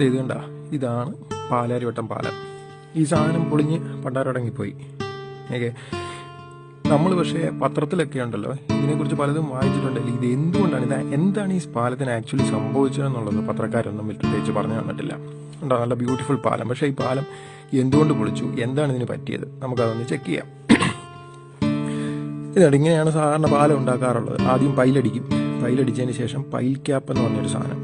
ഇത് കണ്ട, ഇതാണ് പാലാരിവട്ടം പാലം. ഈ സാധനം പൊളിഞ്ഞ് പണ്ടാരടങ്ങിപ്പോയി. ഓക്കെ, നമ്മൾ പക്ഷേ പത്രത്തിലൊക്കെ ഉണ്ടല്ലോ ഇതിനെക്കുറിച്ച് പലതും വായിച്ചിട്ടുണ്ടല്ലോ. ഇത് എന്താണ് ഈ പാലത്തിന് ആക്ച്വലി സംഭവിച്ചതെന്നുള്ളത് പത്രക്കാരൊന്നും പ്രത്യേകിച്ച് പറഞ്ഞു തന്നിട്ടില്ല. ഉണ്ടോ, നല്ല ബ്യൂട്ടിഫുൾ പാലം. പക്ഷേ ഈ പാലം എന്തുകൊണ്ട് പൊളിച്ചു, എന്താണ് ഇതിന് പറ്റിയത്, നമുക്കതൊന്ന് ചെക്ക് ചെയ്യാം. ഇതാണ്, ഇങ്ങനെയാണ് സാധാരണ പാലം ഉണ്ടാക്കാറുള്ളത്. ആദ്യം പൈലടിച്ചതിന് ശേഷം പൈൽ ക്യാപ്പ് എന്ന് പറഞ്ഞൊരു സാധനം,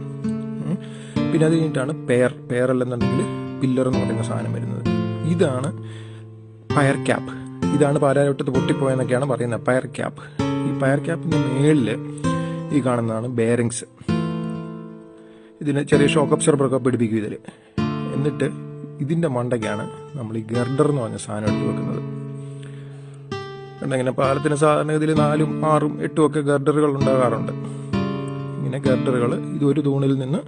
പിന്നെ അത് കഴിഞ്ഞിട്ടാണ് പെയറല്ലെന്നുണ്ടെങ്കിൽ പില്ലർ എന്ന് പറയുന്ന സാധനം വരുന്നത്. ഇതാണ് പയർ ക്യാപ്പ്. ഇതാണ് പാലാരിവട്ടത്ത് പൊട്ടിപ്പോയെന്നൊക്കെയാണ് പറയുന്നത്, പയർ ക്യാപ്പ്. ഈ പയർ ക്യാപ്പിൻ്റെ മേളിൽ ഈ കാണുന്നതാണ് ബെയറിങ്സ്. ഇതിന് ചെറിയ ഷോക്ക് അബ്സോർബറൊക്കെ പിടിപ്പിക്കും ഇതിൽ. എന്നിട്ട് ഇതിൻ്റെ മണ്ടയ്ക്കാണ് നമ്മൾ ഈ ഗർഡർ എന്ന് പറഞ്ഞ സാധനം എടുത്ത് വെക്കുന്നത്. ഇങ്ങനെ പാലത്തിന് സാധാരണഗതിയിൽ 4, 6, 8 ഒക്കെ ഗർഡറുകൾ ഉണ്ടാകാറുണ്ട്. ഇങ്ങനെ ഗർഡറുകൾ ഇത് ഒരു തൂണിൽ നിന്ന്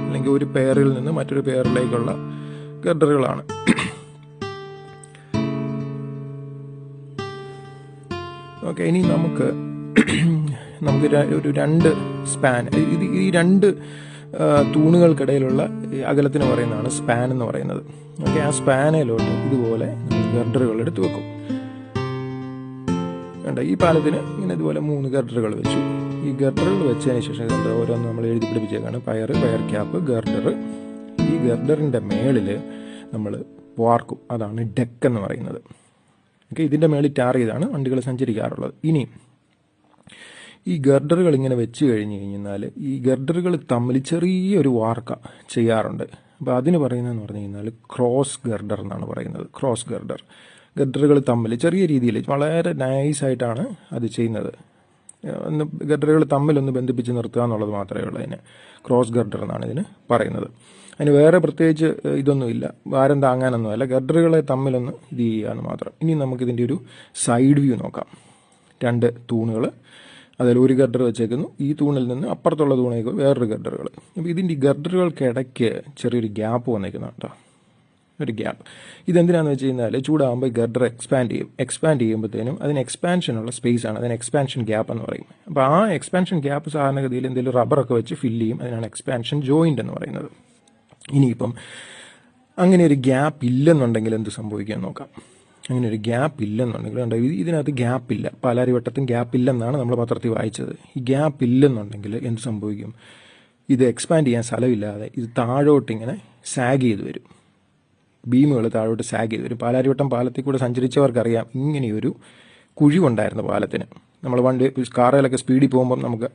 അല്ലെങ്കിൽ ഒരു പെയറിൽ നിന്ന് മറ്റൊരു പെയറിലേക്കുള്ള ഗർഡറുകളാണ്. ഓക്കെ, ഇനി നമുക്ക് ഒരു 2 സ്പാൻ, ഈ 2 തൂണുകൾക്കിടയിലുള്ള അകലത്തിന് പറയുന്നതാണ് സ്പാൻ എന്ന് പറയുന്നത്. ഓക്കെ, ആ സ്പാനിലോട്ട് ഇതുപോലെ ഗർഡറുകൾ എടുത്ത് വെക്കും. വേണ്ട, ഈ പാലത്തിന് ഇങ്ങനെ ഇതുപോലെ 3 ഗർഡറുകൾ വെച്ചു. ഈ ഗർഡറുകൾ വെച്ചതിന് ശേഷം ഓരോന്ന് നമ്മൾ എഴുതി പിടിപ്പിച്ചേക്കാണ്, പയർ ക്യാപ്പ്, ഗർഡർ. ഈ ഗർഡറിൻ്റെ മേളിൽ നമ്മൾ വാർക്കും, അതാണ് ഡെക്ക് എന്ന് പറയുന്നത്. ഓക്കെ, ഇതിൻ്റെ മേളിൽ ടാർ ചെയ്താണ് വണ്ടികൾ സഞ്ചരിക്കാറുള്ളത്. ഇനി ഈ ഗർഡറുകൾ ഇങ്ങനെ വെച്ച് കഴിഞ്ഞാൽ ഈ ഗർഡറുകൾ തമ്മിൽ ചെറിയൊരു വാർക്ക ചെയ്യാറുണ്ട്. അപ്പോൾ അതിന് പറയുന്നതെന്ന് പറഞ്ഞു കഴിഞ്ഞാൽ ക്രോസ് ഗർഡർ എന്നാണ് പറയുന്നത്. ക്രോസ് ഗർഡറുകൾ തമ്മിൽ ചെറിയ രീതിയിൽ വളരെ നൈസായിട്ടാണ് അത് ചെയ്യുന്നത്. ഗർഡറുകൾ തമ്മിലൊന്ന് ബന്ധിപ്പിച്ച് നിർത്തുക എന്നുള്ളത് മാത്രമേ ഉള്ളൂ. അതിന് ക്രോസ് ഗർഡർ എന്നാണ് ഇതിന് പറയുന്നത്. അതിന് വേറെ പ്രത്യേകിച്ച് ഇതൊന്നുമില്ല, ഭാരം താങ്ങാനൊന്നുമല്ല, ഗർഡറുകളെ തമ്മിലൊന്ന് ഇത് ചെയ്യാന്ന് മാത്രം. ഇനി നമുക്കിതിൻ്റെ ഒരു സൈഡ് വ്യൂ നോക്കാം. 2 തൂണുകൾ, അതിൽ ഒരു ഗർഡർ വെച്ചേക്കുന്നു. ഈ തൂണിൽ നിന്ന് അപ്പുറത്തുള്ള തൂണേക്ക് വേറൊരു ഗർഡറുകൾ. അപ്പോൾ ഇതിൻ്റെ ഈ ഗർഡറുകൾക്കിടയ്ക്ക് ചെറിയൊരു ഗ്യാപ്പ് വന്നേക്കുന്നു കേട്ടോ, ഒരു ഗ്യാപ്പ്. ഇതെന്തിനാന്ന് വെച്ച് കഴിഞ്ഞാൽ ചൂടാകുമ്പോൾ ഗർഡർ എക്സ്പാൻഡ് ചെയ്യുമ്പോഴത്തേനും അതിന് എക്സ്പാൻഷനുള്ള സ്പേസ് ആണ്, അതിന് എക്സ്പാൻഷൻ ഗ്യാപ്പ് എന്ന് പറയും. അപ്പോൾ ആ എക്സ്പാൻഷൻ ഗ്യാപ്പ് സാധാരണഗതിയിൽ എന്തെങ്കിലും റബ്ബറൊക്കെ വെച്ച് ഫില്ല് ചെയ്യും, അതിനാണ് എക്സ്പാൻഷൻ ജോയിൻ്റ് എന്ന് പറയുന്നത്. ഇനിയിപ്പം അങ്ങനെ ഒരു ഗ്യാപ്പ് ഇല്ലെന്നുണ്ടെങ്കിൽ എന്ത് സംഭവിക്കുമെന്ന് നോക്കാം. അങ്ങനെ ഒരു ഗ്യാപ്പ് ഇല്ലെന്നുണ്ടെങ്കിൽ ഇതിനകത്ത് ഗ്യാപ്പില്ല, പാലാരിവട്ടത്തും ഗ്യാപ്പ് ഇല്ലെന്നാണ് നമ്മൾ പത്രത്തിൽ വായിച്ചത്. ഈ ഗ്യാപ്പ് ഇല്ലെന്നുണ്ടെങ്കിൽ എന്ത് സംഭവിക്കും, ഇത് എക്സ്പാൻഡ് ചെയ്യാൻ സ്ഥലമില്ലാതെ ഇത് താഴോട്ട് ഇങ്ങനെ സാഗ് ചെയ്ത് വരും, ബീമുകൾ താഴോട്ട് സാഗ് ചെയ്ത് വരും. പാലാരിവട്ടം പാലത്തിൽ കൂടെ സഞ്ചരിച്ചവർക്കറിയാം ഇങ്ങനെയൊരു കുഴിവുണ്ടായിരുന്നു പാലത്തിന്. നമ്മൾ കാറിലൊക്കെ സ്പീഡിൽ പോകുമ്പം നമുക്ക്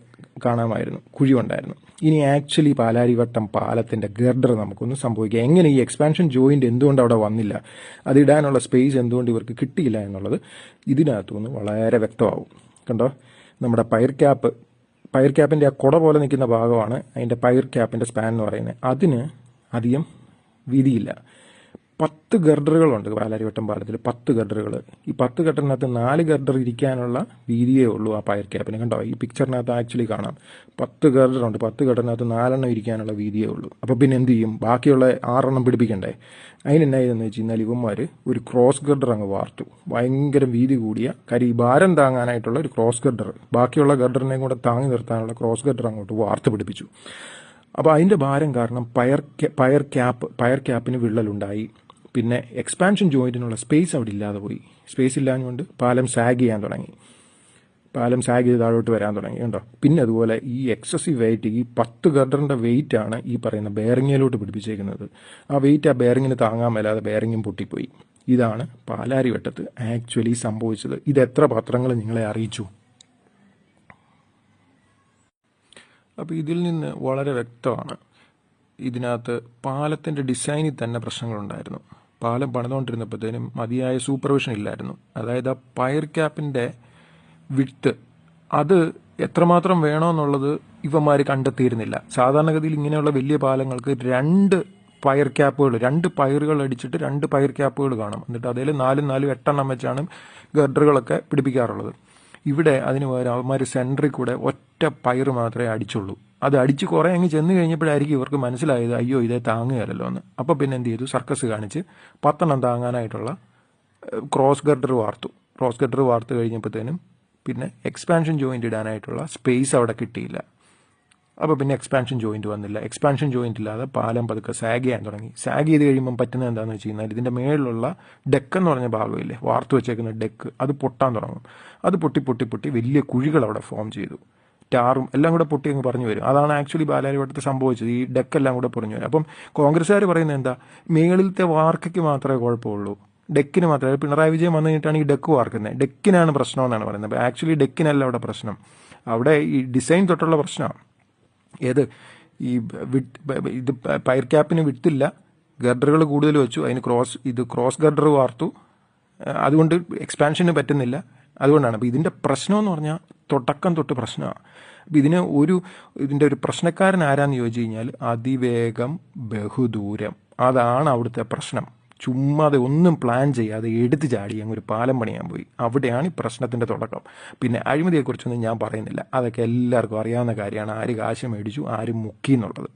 കാണാമായിരുന്നു കുഴിവുണ്ടായിരുന്നു. ഇനി ആക്ച്വലി പാലാരിവട്ടം പാലത്തിൻ്റെ ഗർഡർ നമുക്കൊന്ന് സംഭവിക്കുക, എങ്ങനെ ഈ എക്സ്പാൻഷൻ ജോയിൻ്റ് എന്തുകൊണ്ട് അവിടെ വന്നില്ല, അതിടാനുള്ള സ്പേസ് എന്തുകൊണ്ട് ഇവർക്ക് കിട്ടിയില്ല എന്നുള്ളത് ഇതിനകത്തുനിന്ന് വളരെ വ്യക്തമാവും. കണ്ടോ, നമ്മുടെ പയർ ക്യാപ്പിൻ്റെ ആ കുട പോലെ നിൽക്കുന്ന ഭാഗമാണ് അതിൻ്റെ പയർ ക്യാപ്പിൻ്റെ സ്പാൻ എന്ന് പറയുന്നത്. അതിന് അധികം വീതിയില്ല. 10 ഗർഡറുകളുണ്ട് പാലാരിവട്ടം പാലത്തിൽ, 10 ഗർഡറുകൾ. ഈ 10 ഗർഡറിനകത്ത് 4 ഗർഡർ ഇരിക്കാനുള്ള വീതിയേ ഉള്ളൂ ആ പയർ ക്യാപ്പിന്. കണ്ടോ, ഈ പിക്ചറിനകത്ത് ആക്ച്വലി കാണാം 10 ഗർഡറുണ്ട്. 10 ഗർഡറിനകത്ത് 4 ഇരിക്കാനുള്ള വീതിയേ ഉള്ളൂ. അപ്പോൾ പിന്നെ എന്ത് ചെയ്യും, ബാക്കിയുള്ള 6 പിടിപ്പിക്കണ്ടേ? അതിനെന്നാ ഇതെന്ന് വെച്ച് കഴിഞ്ഞാൽ ഇവന്മാർ ഒരു ക്രോസ് ഗർഡർ അങ്ങ് വാർത്തു, ഭയങ്കര വീതി കൂടിയ ഈ ഭാരം താങ്ങാനായിട്ടുള്ള ഒരു ക്രോസ് ഗർഡർ, ബാക്കിയുള്ള ഗർഡറിനെ കൂടെ താങ്ങി നിർത്താനുള്ള ക്രോസ് ഗർഡർ അങ്ങോട്ട് വാർത്ത് പിടിപ്പിച്ചു. അപ്പോൾ അതിൻ്റെ ഭാരം കാരണം പയർ ക്യാപ്പിന് വിള്ളലുണ്ടായി. പിന്നെ എക്സ്പാൻഷൻ ജോയിൻറ്റിനുള്ള സ്പേസ് അവിടെ ഇല്ലാതെ പോയി. സ്പേസ് ഇല്ലാഞ്ഞുകൊണ്ട് പാലം സാഗ് ചെയ്ത് താഴോട്ട് വരാൻ തുടങ്ങി. കണ്ടോ, പിന്നെ അതുപോലെ ഈ എക്സസീവ് വെയിറ്റ്, ഈ 10 ഗർഡറിൻ്റെ വെയിറ്റാണ് ഈ പറയുന്ന ബെയറിങ്ങിലോട്ട് പിടിപ്പിച്ചേക്കുന്നത്. ആ വെയിറ്റ് ആ ബെയറിങ്ങിന് താങ്ങാൻ മേലാതെ ബെയറിങ്ങും പൊട്ടിപ്പോയി. ഇതാണ് പാലാരിവട്ടത്ത് ആക്ച്വലി സംഭവിച്ചത്. ഇത് എത്ര പത്രങ്ങൾ നിങ്ങളെ അറിയിച്ചു? അപ്പോൾ ഇതിൽ നിന്ന് വളരെ വ്യക്തമാണ്, ഇതിനകത്ത് പാലത്തിൻ്റെ ഡിസൈനിൽ തന്നെ പ്രശ്നങ്ങളുണ്ടായിരുന്നു. പാലം പണിതുകൊണ്ടിരുന്നപ്പോഴത്തേനും മതിയായ സൂപ്പർവിഷൻ ഇല്ലായിരുന്നു. അതായത് ആ പയർ ക്യാപ്പിൻ്റെ വിഡ്ത്ത് അത് എത്രമാത്രം വേണമെന്നുള്ളത് ഇവന്മാർ കണ്ടെത്തിയിരുന്നില്ല. സാധാരണഗതിയിൽ ഇങ്ങനെയുള്ള വലിയ പാലങ്ങൾക്ക് 2 പയർ ക്യാപ്പുകൾ, 2 പയറുകൾ അടിച്ചിട്ട് 2 പയർ ക്യാപ്പുകൾ കാണും. എന്നിട്ട് അതിൽ 4 8 വെച്ചാണ് ഗർഡറുകളൊക്കെ പിടിപ്പിക്കാറുള്ളത്. ഇവിടെ അതിന് പകരം അവന്മാർ സെൻറ്ററിൽ കൂടെ ഒറ്റ പയർ മാത്രമേ അടിച്ചുള്ളൂ. അത് അടിച്ച് കുറേ അങ്ങ് ചെന്ന് കഴിഞ്ഞപ്പോഴായിരിക്കും ഇവർക്ക് മനസ്സിലായത് അയ്യോ ഇതേ താങ്ങുകയല്ലോ എന്ന്. അപ്പോൾ പിന്നെ എന്ത് ചെയ്തു, സർക്കസ് കാണിച്ച് 10 താങ്ങാനായിട്ടുള്ള ക്രോസ് ഗർഡർ വാർത്തു കഴിഞ്ഞപ്പോഴത്തേനും പിന്നെ എക്സ്പാൻഷൻ ജോയിൻ്റ് ഇടാനായിട്ടുള്ള സ്പേസ് അവിടെ കിട്ടിയില്ല. അപ്പോൾ പിന്നെ എക്സ്പാൻഷൻ ജോയിൻറ്റ് വന്നില്ല. എക്സ്പാൻഷൻ ജോയിൻറ്റ് ഇല്ലാതെ പാലം പതുക്കെ സാഗ് ചെയ്യാൻ തുടങ്ങി. സാഗ് ചെയ്ത് കഴിയുമ്പം പറ്റുന്നത് എന്താണെന്ന് വെച്ച് കഴിഞ്ഞാൽ ഇതിൻ്റെ മേളിലുള്ള ഡെക്ക് എന്ന് പറഞ്ഞ ഭാഗമില്ലേ, വാർത്ത് വെച്ചേക്കുന്ന ഡെക്ക്, അത് പൊട്ടാൻ തുടങ്ങും. അത് പൊട്ടി പൊട്ടി പൊട്ടി വലിയ കുഴികൾ അവിടെ ഫോം ചെയ്തു. ടാറും എല്ലാം കൂടെ പൊട്ടി അങ്ങ് പറഞ്ഞു വരും. അതാണ് ആക്ച്വലി പാലാരിവട്ടത്ത് സംഭവിച്ചത്. ഈ ഡെക്കെല്ലാം കൂടെ പറഞ്ഞു വരും. അപ്പം കോൺഗ്രസ്സുകാർ പറയുന്നത് എന്താ, മേളിലത്തെ വാർക്കയ്ക്ക് മാത്രമേ കുഴപ്പമുള്ളൂ, ഡെക്കിന് മാത്രമേ. പിണറായി വിജയൻ വന്നു കഴിഞ്ഞിട്ടാണ് ഈ ഡെക്ക് വാർക്കുന്നത്. ഡെക്കിനാണ് പ്രശ്നം എന്നാണ് പറയുന്നത്. അപ്പോൾ ആക്ച്വലി ഡെക്കിനല്ല അവിടെ പ്രശ്നം, അവിടെ ഈ ഡിസൈൻ തൊട്ടുള്ള പ്രശ്നമാണ്. ഏത് ഈ ഇത് പയർ ക്യാപ്പിന് വിട്ടില്ല, ഗർഡറുകൾ കൂടുതൽ വെച്ചു, അതിന് ക്രോസ് ഗർഡർ വാർത്തു, അതുകൊണ്ട് എക്സ്പാൻഷന് പറ്റുന്നില്ല. അതുകൊണ്ടാണ്. അപ്പോൾ ഇതിൻ്റെ പ്രശ്നം എന്ന് പറഞ്ഞാൽ തുടക്കം തൊട്ട് പ്രശ്നമാണ്. അപ്പോൾ ഇതിൻ്റെ ഒരു പ്രശ്നക്കാരൻ ആരാന്ന് ചോദിച്ചു കഴിഞ്ഞാൽ അതിവേഗം ബഹുദൂരം, അതാണ് അവിടുത്തെ പ്രശ്നം. ചുമ്മാതെ ഒന്നും പ്ലാൻ ചെയ്യാതെ എടുത്ത് ചാടി അങ്ങ് ഒരു പാലം പണിയാൻ പോയി. അവിടെയാണ് ഈ പ്രശ്നത്തിൻ്റെ തുടക്കം. പിന്നെ അഴിമതിയെക്കുറിച്ചൊന്നും ഞാൻ പറയുന്നില്ല, അതൊക്കെ എല്ലാവർക്കും അറിയാവുന്ന കാര്യമാണ്. ആര് കാശ് മേടിച്ചു, ആര് മുക്കി എന്നുള്ളത്.